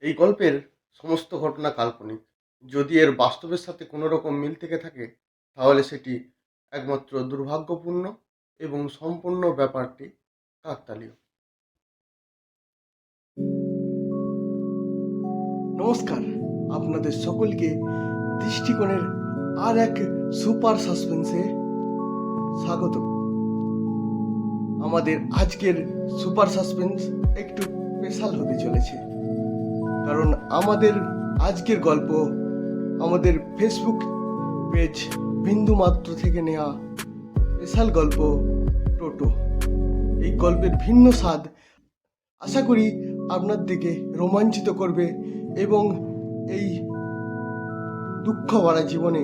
এই গল্পের সমস্ত ঘটনা কাল্পনিক। যদি এর বাস্তবের সাথে কোনো রকম মিল থেকে থাকে, তাহলে সেটি একমাত্র দুর্ভাগ্যপূর্ণ এবং সম্পূর্ণ ব্যাপারটি কাকতালীয়। নমস্কার, আপনাদের সকলকে দৃষ্টিকোণের আর এক সুপার সাসপেন্সে স্বাগত। আমাদের আজকের সুপার সাসপেন্স একটু স্পেশাল হতে চলেছে, কারণ আমাদের আজকের গল্প আমাদের ফেসবুক পেজ বিন্দুমাত্র থেকে নেওয়া স্পেশাল গল্প টোটো। এই গল্পের ভিন্ন স্বাদ আশা করি আপনাদেরকে রোমাঞ্চিত করবে এবং এই দুঃখ ভরা জীবনে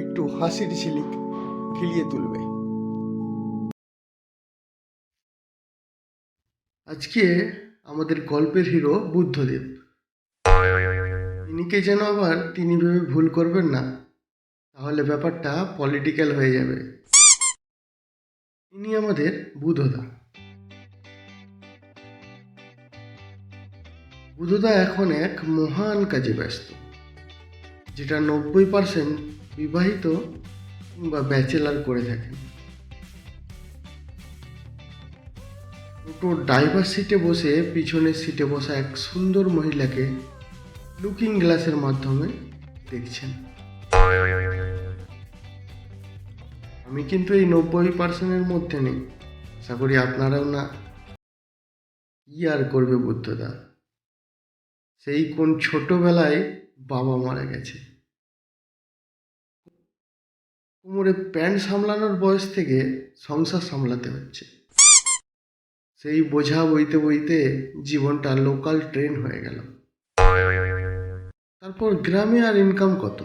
একটু হাসির ঝিলিক খেলিয়ে তুলবে। আজকে আমাদের গল্পের হিরো বুদ্ধদেব। ইনিকে যেন আবার তিনি ভেবে ভুল করবেন না, তাহলে ব্যাপারটা পলিটিক্যাল হয়ে যাবে। ইনি আমাদের বুধদা। বুধদা এখন এক মহান কাজে ব্যস্ত, যেটা 90% বিবাহিত কিংবা ব্যাচেলার করে থাকেন। টোটোর ড্রাইভার সিটে বসে পিছনের সিটে বসা এক সুন্দর মহিলাকে লুকিং গ্লাসের মাধ্যমে দেখছেন। আমি কিন্তু এই 90%-এর মধ্যে নেই, আশা করি আপনারাও না। কি আর করবে বুদ্ধদা, সেই কোন ছোটবেলায় বাবা মারা গেছে। কোমরে প্যান্ট সামলানোর বয়স থেকে সংসার সামলাতে হচ্ছে। সেই বোঝা বইতে বইতে জীবনটা লোকাল ট্রেন হয়ে গেল। তারপর গ্রামে আর ইনকাম কত?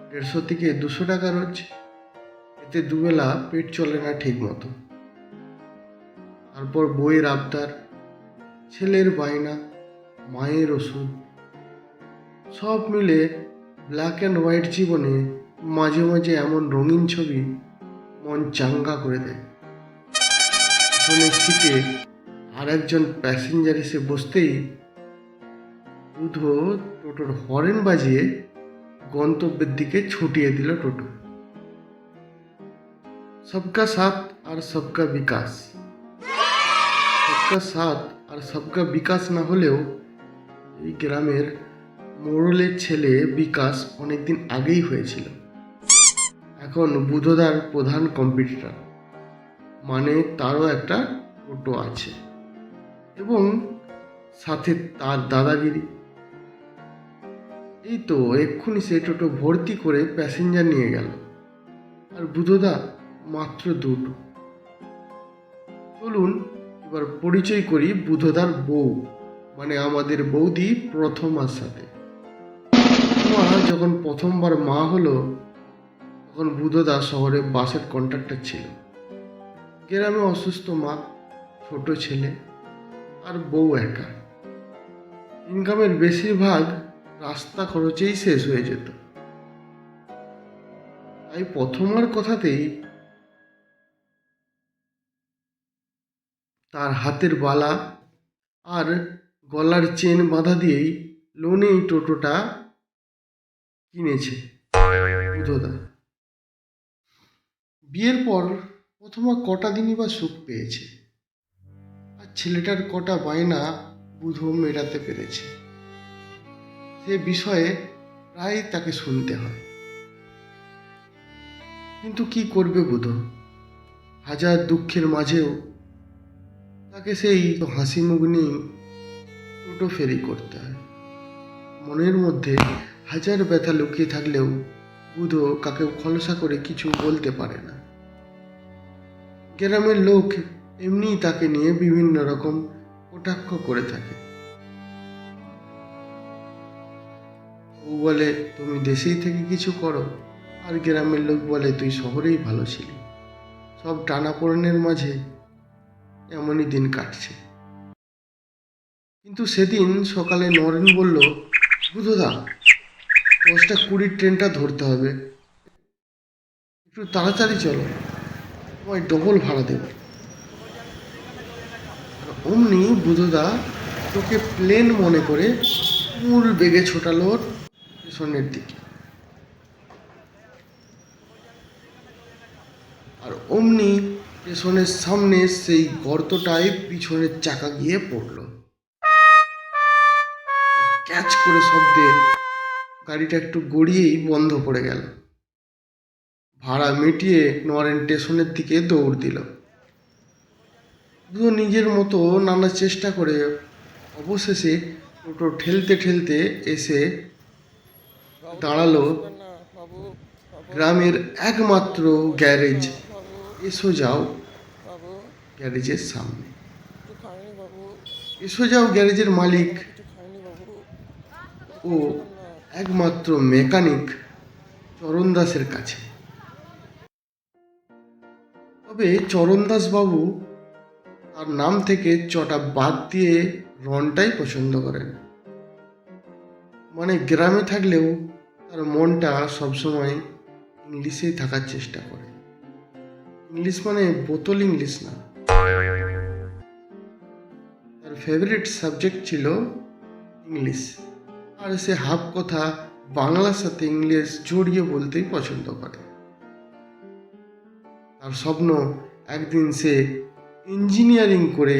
150 থেকে 200 টাকা রোজ। এতে দুবেলা পেট চলে না ঠিক মতো। তারপর বইয়ের আবদার, ছেলের বায়না, মায়ের ওষুধ, সব মিলে ব্ল্যাক অ্যান্ড হোয়াইট জীবনে মাঝে মাঝে এমন রঙিন ছবি মন চাঙ্গা করে দেয়। পিছনের সিটে আর একজন প্যাসেঞ্জার এসে বসতেই বুধ টোটোর হর্ন বাজিয়ে গন্তব্যের দিকে ছুটিয়ে দিল টোটো। সবকা সাথ আর সবকা বিকাশ। সবকা সাথ আর সবকা বিকাশ না হলেও এই গ্রামের মোড়লের ছেলে বিকাশ অনেকদিন আগেই হয়েছিল। এখন বুধদার প্রধান কম্পিটিটর, মানে তারও একটা টোটো আছে এবং সাথে তার দাদাগিরি। এই তো এক্ষুনি সে টোটো ভর্তি করে প্যাসেঞ্জার নিয়ে গেল, আর বুধদা মাত্র দুটো। চলুন এবার পরিচয় করি বুধদার বউ, মানে আমাদের বৌদি প্রথমার সাথে। প্রথমা যখন প্রথমবার মা হলো, তখন বুধদা শহরে বাসের কন্ট্রাক্টর ছিল। গ্রামে অসুস্থ মা, ছোট ছেলে আর বউ একা। ইনকামের বেশিরভাগ রাস্তা খরচেই শেষ হয়ে যেত। তাই প্রথমার কথাতেই তার হাতের বালা আর গলার চেন বাঁধা দিয়েই লোনে এই টোটোটা কিনেছে বুধদা। বিয়ের পর প্রথমা কটা দিনই বা সুখ পেয়েছে, আর ছেলেটার কটা বায়না বুধ মেটাতে পেরেছে, সে বিষয়ে প্রায় তাকে শুনতে হয়। কিন্তু কি করবে বুধ, হাজার দুঃখের মাঝেও তাকে সেই হাসি মুখ নিয়ে টোটো ফেরি করতে হয়। মনের মধ্যে হাজার ব্যথা লুকিয়ে থাকলেও বুধ কাকেও খলসা করে কিছু বলতে পারে না। গ্রামের লোক এমনিই তাকে নিয়ে বিভিন্ন রকম কটাক্ষ করে থাকে। ও বলে তুমি দেশেই থেকে কিছু করো, আর গ্রামের লোক বলে তুই শহরেই ভালো ছিলি। সব টানাপোড়েনের মাঝে এমনই দিন কাটছে। কিন্তু সেদিন সকালে নরেন বলল, বুধদা 10:20 ট্রেনটা ধরতে হবে, একটু তাড়াতাড়ি চলো, তোমায় ডবল ভাড়া দেব। আর অমনি বুধদা অটোকে প্লেন মনে করে মূল বেগে ছোটালো স্টেশনের দিকে। আর অমনি স্টেশনের সামনে সেই গর্তটায় পিছনের চাকা গিয়ে পড়ল। ক্যাচ করে শব্দে গাড়িটা একটু গড়িয়েই বন্ধ পড়ে গেল। ভাড়া মিটিয়ে নরেন স্টেশনের দিকে দৌড় দিল। বুধো নিজের মতো নানা চেষ্টা করে অবশেষে টোটো ঠেলতে ঠেলতে এসে দাঁড়ালো গ্রামের একমাত্র গ্যারেজ এসো যাও গ্যারেজের সামনে। এসো যাও গ্যারেজের মালিক ও একমাত্র মেকানিক চরণ দাসের কাছে। তবে চরণ দাস বাবু তার নাম থেকে চটা বাদ দিয়ে রনটাই পছন্দ করেন। মানে গ্রামে থাকলেও তার মনটা সবসময় ইংলিশেই থাকার চেষ্টা করে। ইংলিশ মানে বোতল ইংলিশ না। তার ফেভারিট সাবজেক্ট ছিল ইংলিশ, আর সে হাফ কথা বাংলার সাথে ইংলিশ জড়িয়ে বলতেই পছন্দ করে। তার স্বপ্ন একদিন সে ইঞ্জিনিয়ারিং করে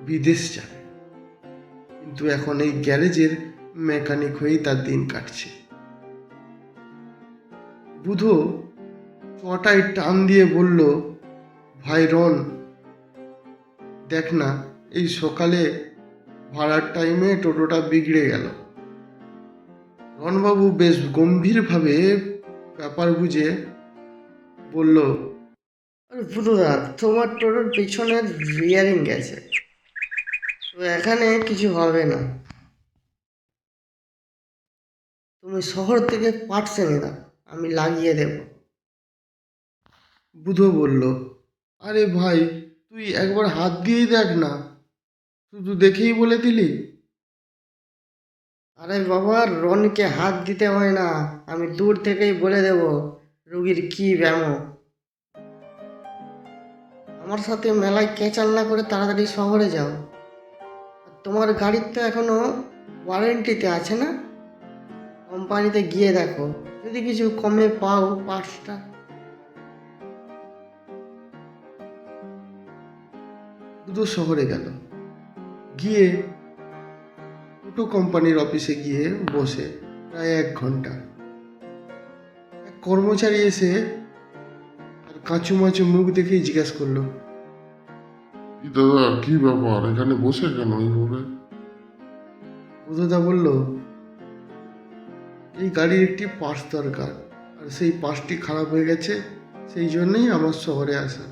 বিদেশ যাবে, কিন্তু এখন এই গ্যারেজের মেকানিক হয়েই তার দিন কাটছে। বুধো চটায় টান দিয়ে বলল, ভাই রন, দেখ না এই সকালে ভাড়ার টাইমে টোটোটা বিগড়ে গেল। রনবাবু বেশ গম্ভীরভাবে ব্যাপার বুঝে বলল, আরে বুধুদা, তোমার টোটোর পিছনের রিয়ারিং গেছে, তো এখানে কিছু হবে না। তুমি শহর থেকে পার্টস এনে দাও, আমি লাগিয়ে দেব। বুধো বলল, আরে ভাই তুই একবার হাত দিয়েই দেখ না, শুধু দেখেই বলে দিলি। আরে বাবা, রনকে হাত দিতে হয় না, আমি দূর থেকেই বলে দেব রুগীর কি ব্যামো। আমার সাথে মেলায় কেচাল না করে তাড়াতাড়ি শহরে যাও। আর তোমার গাড়ির তো এখনো ওয়ারেন্টিতে আছে না? কোম্পানিতে গিয়ে দেখো, যদি কিছু কমে পাও পার্টসটা। বুধো শহরে গেল, গিয়ে টোটো কোম্পানির অফিসে গিয়ে বসে প্রায় 1 ঘন্টা। এক কর্মচারী এসে আর কাঁচুমাচু মুখ দেখেই জিজ্ঞাসা করলো, কি দাদা, কি ব্যাপার, এখানে বসে কেন এইভাবে? বুধদা বলল, এই গাড়ির একটি পার্টস দরকার, আর সেই পার্টসটি খারাপ হয়ে গেছে, সেই জন্যই আমার শহরে আসা।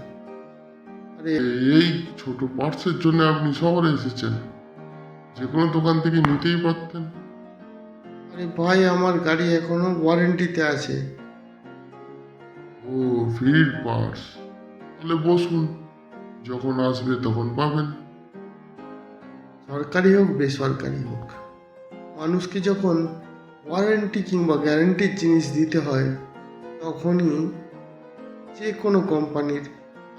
আরে এই ছোট পার্টসের জন্য আপনি শহরে এসেছেন? যে কোনো দোকান থেকে নিতেই পারতেন। আরে ভাই, আমার গাড়ি এখনো ওয়ারেন্টিতে আছে। ও, ফ্রির পার্টস, তাহলে বসুন, যখন আসবে তখন পাবেন। সরকারি হোক বেসরকারি হোক, মানুষকে যখন ওয়ারেন্টি কিংবা গ্যারেন্টির জিনিস দিতে হয়, তখনই যে কোনো কোম্পানির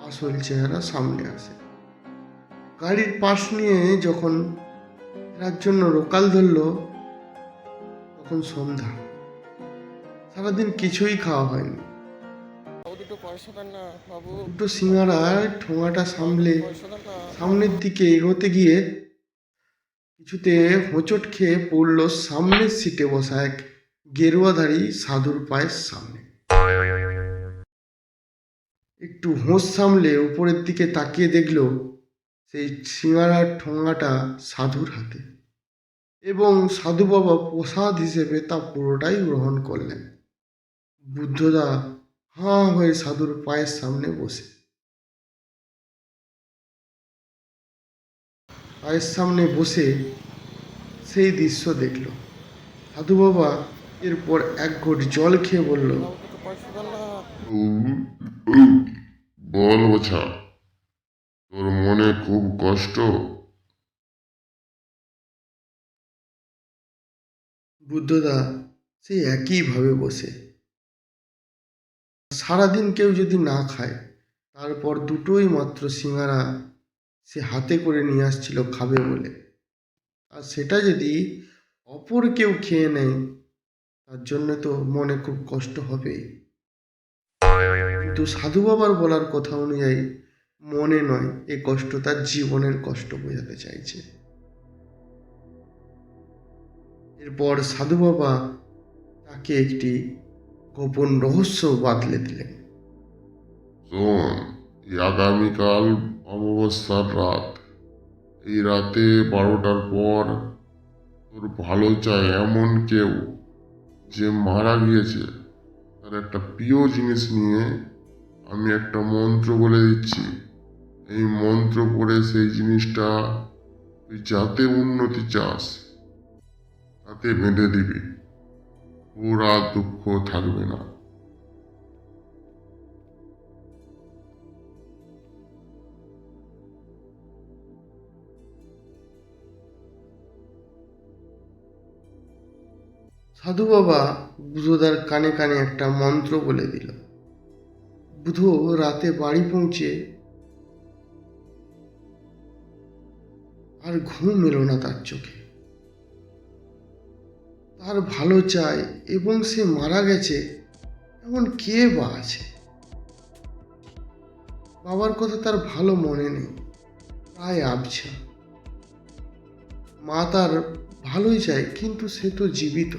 আসল চেহারা সামনে আসে। গাড়ির পাশ নিয়ে যখন ফেরার জন্য লোকাল ধরলো, তখন সন্ধ্যা। সারাদিন কিছুই খাওয়া হয়নি। দুটো সিঙ্গারার ঠোঙাটা সামলে সামনের দিকে এগোতে গিয়ে কিছুতে হোঁচট খেয়ে পড়ল সামনের সিটে বসা এক গেরুয়াধারী সাধুর পায়ের সামনে। একটু হোঁশ সামলে উপরের দিকে তাকিয়ে দেখল সেই সিঙ্গারার ঠোঙাটা সাধুর হাতে, এবং সাধু বাবা প্রসাদ হিসেবে তা পুরোটাই গ্রহণ করলেন। বুদ্ধদা হাঁ হয়ে সাধুর পায়ের সামনে বসে, পায়ের সামনে বসে সেই দৃশ্য দেখল। সাধু বাবা এরপর এক ঘট জল খেয়ে বলল, বল বাছা, তোর মনে খুব কষ্ট? বুদ্ধদা সেই একইভাবে বসে। সারাদিন কেউ যদি না খায়, তারপর দুটোই মাত্র সিঙ্গারা সে হাতে করে নিয়ে আসছিল খাবে বলে, আর সেটা যদি অপর কেউ খেয়ে নেয় তার জন্য তো মনে খুব কষ্ট হবেই। কিন্তু সাধু বাবার বলার কথা অনুযায়ী মনে নয়, এই কষ্ট তার জীবনের কষ্ট বোঝাতে চাইছে। এরপর সাধু বাবা তাকে একটি গোপন রহস্য বাতলে দিলেন। শোন, এই আগামীকাল অমাবস্যার রাত, এই রাতে 12টার পর তোর ভালো চায় এমন কেউ যে মারা গিয়েছে, তার একটা প্রিয় জিনিস নিয়ে আমি একটা মন্ত্র বলে দিচ্ছি। এই মন্ত্র পড়ে সেই জিনিসটা তুই যাতে উন্নতি চাস তাতে বেঁধে দিবি, তোর আর দুঃখ থাকবে না। সাধু বাবা বুধোদার কানে কানে একটা মন্ত্র বলে দিল। বুধো রাতে বাড়ি পৌঁছে আর ঘুম এলো না তার চোখে। তার ভালো চায় এবং সে মারা গেছে এমন কে বা আছে? বাবার কথা তার ভালো মনে নেই, প্রায় আবছা। মা তার ভালোই চায়, কিন্তু সে তো জীবিত।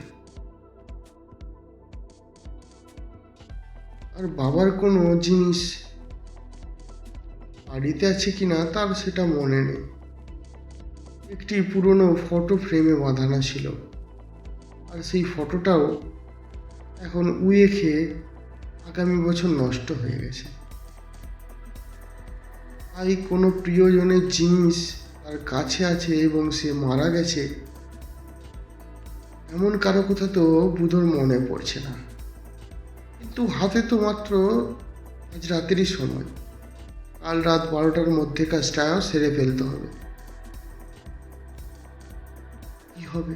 আর বাবার কোনো জিনিস বাড়িতে আছে কিনা তার সেটা মনে নেই। একটি পুরনো ফটো ফ্রেমে বাঁধানো ছিল, আর সেই ফটোটাও এখন উয়ে খেয়ে আগামী বছর নষ্ট হয়ে গেছে। তাই কোনো প্রিয়জনের জিনিস তার কাছে আছে এবং সে মারা গেছে এমন কারো কথা তো বুধোর মনে পড়ছে না। কিন্তু হাতে তো মাত্র আজ রাতেরই সময়, কাল রাত 12টার মধ্যে কাজটা সেরে ফেলতে হবে। কি হবে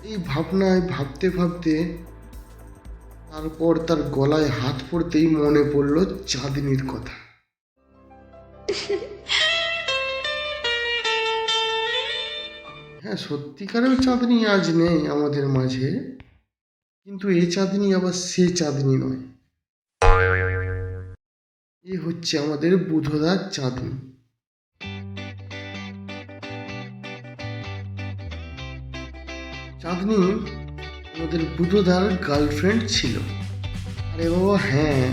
এই ভাবনায় ভাবতে ভাবতে তারপর তার গলায় হাত পড়তেই মনে পড়ল চাঁদনির কথা। হ্যাঁ, সত্যিকারেও চাঁদনি আজ নেই আমাদের মাঝে, কিন্তু এই চাঁদনি আবার সে চাঁদনি নয়। এ হচ্ছে আমাদের বুধদার চাঁদনি। চাঁদনি আমাদের বুধদার গার্লফ্রেন্ড ছিল। আরে বাবা হ্যাঁ,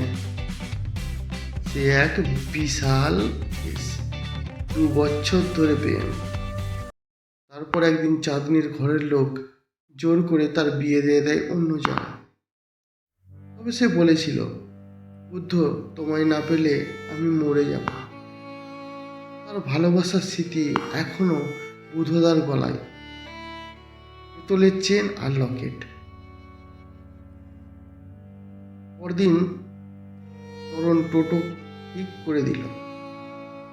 সে এক বিশাল কেস, 2 বছর ধরে প্রেম। তারপর একদিন চাঁদনির ঘরের লোক জোর করে তার বিয়ে দিয়ে দেয় অন্য জায়গায়। তবে সে বলেছিল, বুদ্ধ তোমায় না পেলে আমি মরে যাব। তার ভালোবাসার স্মৃতি এখনো বুধদার গলায়, পিতলের চেন আর লকেট। পরদিন তরণ টোটো ঠিক করে দিল,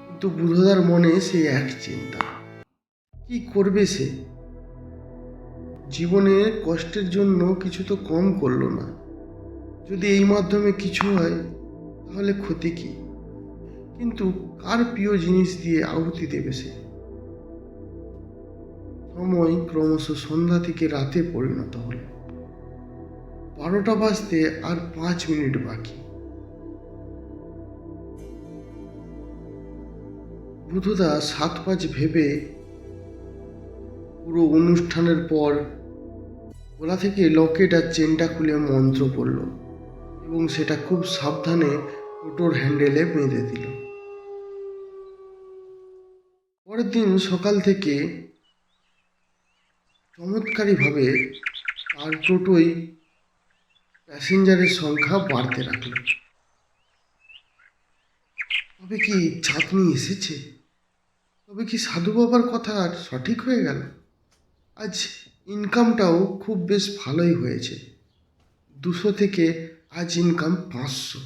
কিন্তু বুধদার মনে সে এক চিন্তা, কি করবে সে? জীবনে কষ্টের জন্য কিছু তো কম করলো না। যদি এই মাধ্যমে কিছু হয় তাহলে ক্ষতি কি? কিন্তু কার প্রিয় জিনিস দিয়ে আহুতি দেবে সে? সময় ক্রমশ সন্ধ্যা থেকে রাতে পরিণত হলো। 12টা বাজতে আর 5 মিনিট বাকি। বুধদা 7-5 ভেবে পুরো অনুষ্ঠানের পর গলা থেকে লকেট আর চেনটা খুলে মন্ত্র পড়ল এবং সেটা খুব সাবধানে টোটোর হ্যান্ডেলে বেঁধে দিল। পরের দিন সকাল থেকে চমৎকারীভাবে তার টোটোয় প্যাসেঞ্জারের সংখ্যা বাড়তে লাগলো। তবে কি চাঁদনি এসেছে? তবে কি সাধু বাবার কথা সঠিক হয়ে গেল? আজ ইনকামটাও খুব বেশ ভালোই হয়েছে। 200 থেকে আজ ইনকাম 500।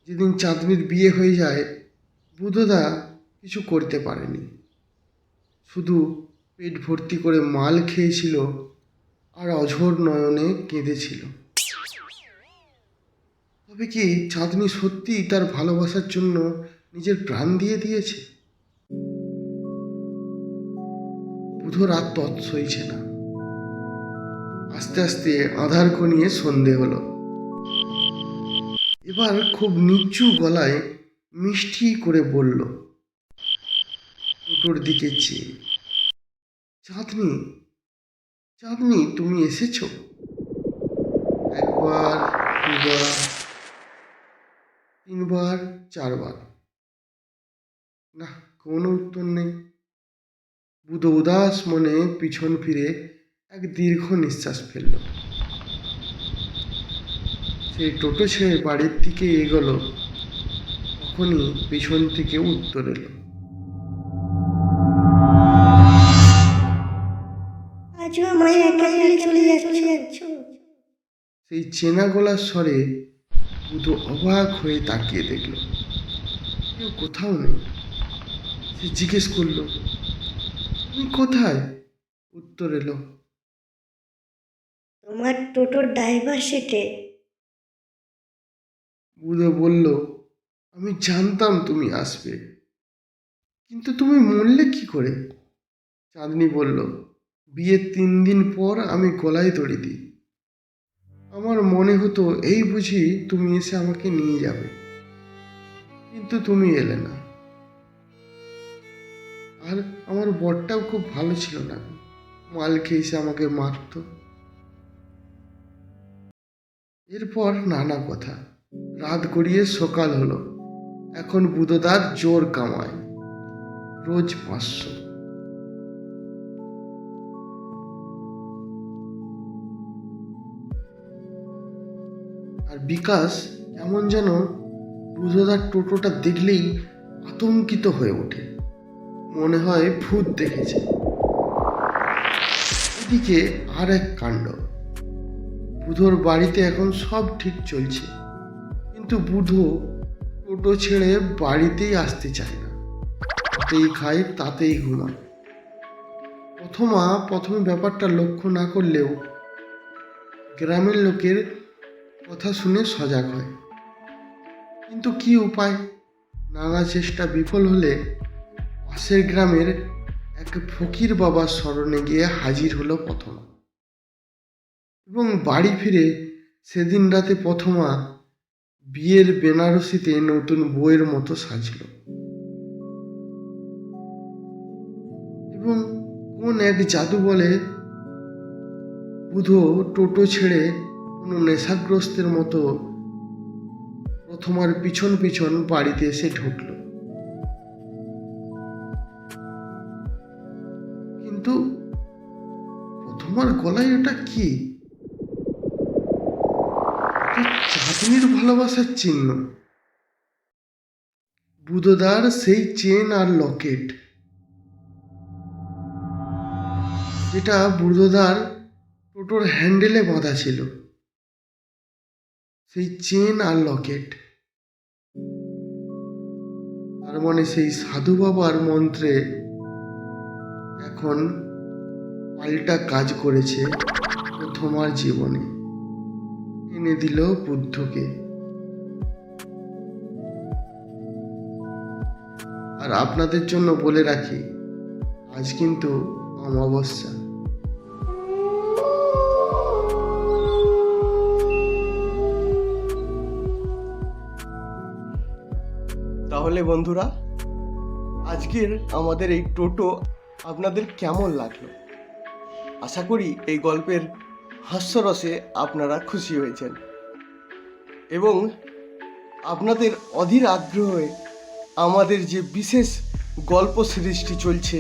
যেদিন চাঁদনির বিয়ে হয়ে যায়, বুধদা কিছু করতে পারেনি, শুধু পেট ভর্তি করে মাল খেয়েছিল আর অঝোর নয়নে কেঁদেছিল। তবে কি চাঁদনি সত্যিই তার ভালোবাসার জন্য নিজের প্রাণ দিয়ে দিয়েছে। বুধোর আর তৎ সইছে না। আস্তে আস্তে আঁধার ঘনিয়ে সন্ধে হলো। এবার খুব নিচু গলায় মিষ্টি করে বলল, টোটোর দিকে চেয়ে, চাঁদনি, চাঁদনি, তুমি এসেছো? একবার, দুবার, তিনবার, চারবার, না, কোনো উত্তর নেই। বুধ উদাস মনে পিছন ফিরে এক দীর্ঘ নিঃশ্বাস ফেলল। সেই টোটো ছেড়ে বাড়ির দিকে এগোলো। তখনই পিছন থেকে উত্তর এলো, আজও আমায় একা ফেলে চলে যাচ্ছ। সেই চেনা গলার স্বরে বুধ অবাক হয়ে তাকিয়ে দেখল, কেউ কোথাও নেই। সে জিজ্ঞেস করলো, তুমি কোথায়? উত্তর এলো, তোমার টোটোর ড্রাইভার সিটে। বুধ বলল, আমি জানতাম তুমি আসবে, কিন্তু তুমি মরলে কি করে? চাঁদনি বলল, বিয়ের 3 দিন পর আমি গলায় দড়ি দিই। আমার মনে হতো এই বুঝি তুমি এসে আমাকে নিয়ে যাবে, কিন্তু তুমি এলে না। আর আমার বরটাও খুব ভালো ছিল না, মাল খেয়ে এসে আমাকে মারত। এরপর নানা কথা। রাত গড়িয়ে সকাল হলো। এখন বুধদার জোর কামায়, রোজ 500। আর বিকাশ এমন যেন বুধদার টোটোটা দেখলেই আতঙ্কিত হয়ে ওঠে, মনে হয় ভূত দেখেছে। এদিকে আর এক কাণ্ড। বুধোর বাড়িতে এখন সব ঠিক চলছে, কিন্তু বুধো টোটো ছেড়ে বাড়িতেই আসতে চায় না। তাতেই খায়, তাতেই ঘুমায়। প্রথমে ব্যাপারটা লক্ষ্য না করলেও গ্রামের লোকের কথা শুনে সজাগ হয়। কিন্তু কি উপায়? নানা চেষ্টা বিফল হলে পাশের গ্রামের এক ফকির বাবার শরণে গিয়ে হাজির হলো প্রথমা। এবং বাড়ি ফিরে সেদিন রাতে প্রথমা বিয়ের বেনারসিতে নতুন বউয়ের মতো সাজল। এবং কোন এক জাদু বলে বুধো টোটো ছেড়ে কোনো নেশাগ্রস্তের মতো প্রথমার পিছন পিছন বাড়িতে এসে ঢুকল। কিন্তু প্রথমার গলায় ওটা কি? চাঁদনির ভালোবাসার চিহ্ন। বুধদার সেই চেন আর লকেট, যেটা বুধদার টোটোর হ্যান্ডেলে বাঁধা ছিল। সেই চেন আর লকেট, তার মানে সেই সাধু বাবার মন্ত্রে এখন পাল্টা কাজ করেছে প্রথমার জীবনে, এনে দিল বুদ্ধকে। আর আপনাদের জন্য বলে রাখি, আজ কিন্তু অমাবস্যা। তাহলে বন্ধুরা, আজকের আমাদের এই টোটো আপনাদের কেমন লাগলো? আশা করি এই গল্পের হাস্যরসে আপনারা খুশি হয়েছেন এবং আপনাদের অধীর আগ্রহে আমাদের যে বিশেষ গল্প সিরিজটি চলছে,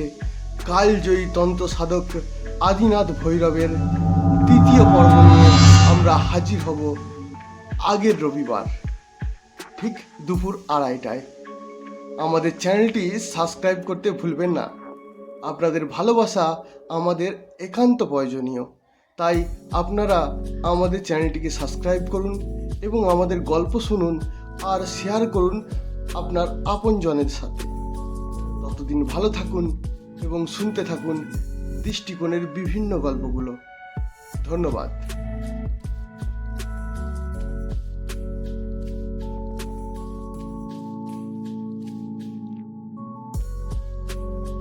কালজয়ী তন্ত্র সাধক আদিনাথ ভৈরবের 3য় পর্ব নিয়ে আমরা হাজির হব আগের রবিবার ঠিক দুপুর 2:30টায়। আমাদের চ্যানেলটি সাবস্ক্রাইব করতে ভুলবেন না। আপনাদের ভালোবাসা আমাদের একান্ত প্রয়োজনীয়, তাই আপনারা আমাদের চ্যানেলটিকে সাবস্ক্রাইব করুন এবং আমাদের গল্প শুনুন আর শেয়ার করুন আপনার আপনজনের সাথে। ততদিন ভালো থাকুন এবং শুনতে থাকুন দৃষ্টিকোণের বিভিন্ন গল্পগুলো। ধন্যবাদ।